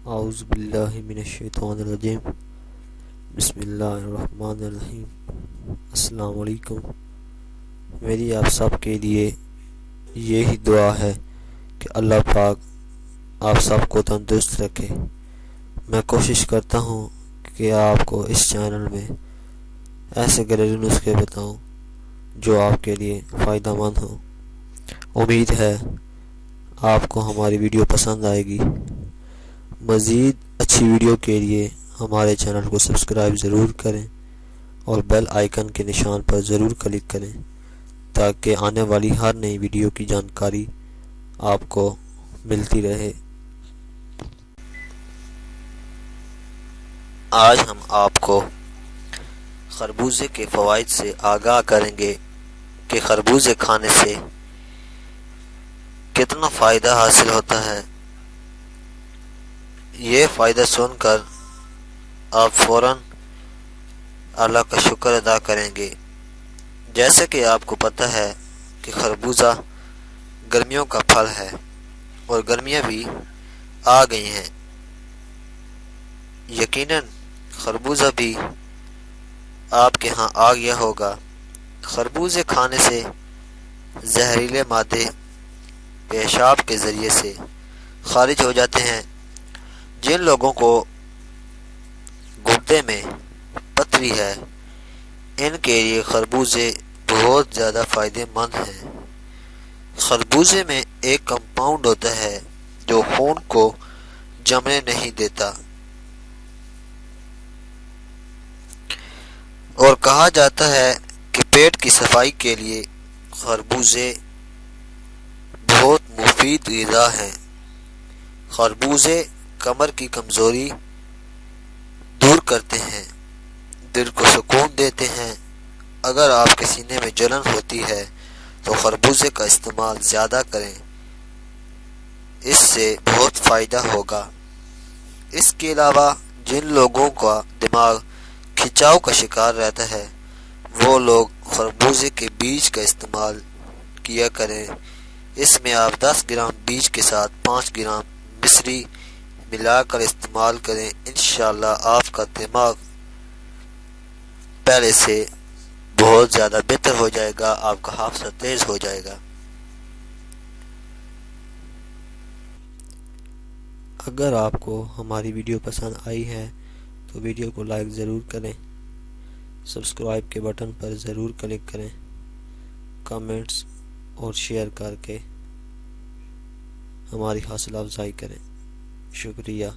اعوذ باللہ من الشیطان الرجیم بسم اللہ الرحمن الرحیم۔ السلام علیکم۔ میری آپ سب کے لیے یہی دعا ہے کہ اللہ پاک آپ سب کو تندرست رکھے۔ میں کوشش کرتا ہوں کہ آپ کو اس چینل میں ایسے گھریلو نسخے بتاؤں جو آپ کے لیے فائدہ مند ہوں۔ امید ہے آپ کو ہماری ویڈیو پسند آئے گی۔ مزید اچھی ویڈیو کے لیے ہمارے چینل کو سبسکرائب ضرور کریں اور بیل آئیکن کے نشان پر ضرور کلک کریں تاکہ آنے والی ہر نئی ویڈیو کی جانکاری آپ کو ملتی رہے۔ آج ہم آپ کو خربوزے کے فوائد سے آگاہ کریں گے کہ خربوزے کھانے سے کتنا فائدہ حاصل ہوتا ہے۔ یہ فائدہ سن کر آپ فوراً اللہ کا شکر ادا کریں گے۔ جیسے کہ آپ کو پتہ ہے کہ خربوزہ گرمیوں کا پھل ہے اور گرمیاں بھی آ گئی ہیں۔ یقیناً خربوزہ بھی آپ کے ہاں آ گیا ہوگا۔ خربوزے کھانے سے زہریلے مادے پیشاب کے ذریعے سے خارج ہو جاتے ہیں۔ جن لوگوں کو گردے میں پتھری ہے ان کے لیے خربوزے بہت زیادہ فائدہ مند ہیں۔ خربوزے میں ایک کمپاؤنڈ ہوتا ہے جو خون کو جمنے نہیں دیتا اور کہا جاتا ہے کہ پیٹ کی صفائی کے لیے خربوزے بہت مفید غذا ہیں۔ خربوزے کمر کی کمزوری دور کرتے ہیں، دل کو سکون دیتے ہیں۔ اگر آپ کے سینے میں جلن ہوتی ہے تو خربوزے کا استعمال زیادہ کریں، اس سے بہت فائدہ ہوگا۔ اس کے علاوہ جن لوگوں کا دماغ کھنچاؤ کا شکار رہتا ہے وہ لوگ خربوزے کے بیج کا استعمال کیا کریں۔ اس میں آپ 10 گرام بیج کے ساتھ 5 گرام مصری ملا کر استعمال کریں۔ انشاءاللہ آپ کا دماغ پہلے سے بہت زیادہ بہتر ہو جائے گا، آپ کا حافظہ تیز ہو جائے گا۔ اگر آپ کو ہماری ویڈیو پسند آئی ہے تو ویڈیو کو لائک ضرور کریں، سبسکرائب کے بٹن پر ضرور کلک کریں، کمنٹس اور شیئر کر کے ہماری حوصلہ افزائی کریں۔ شکریہ۔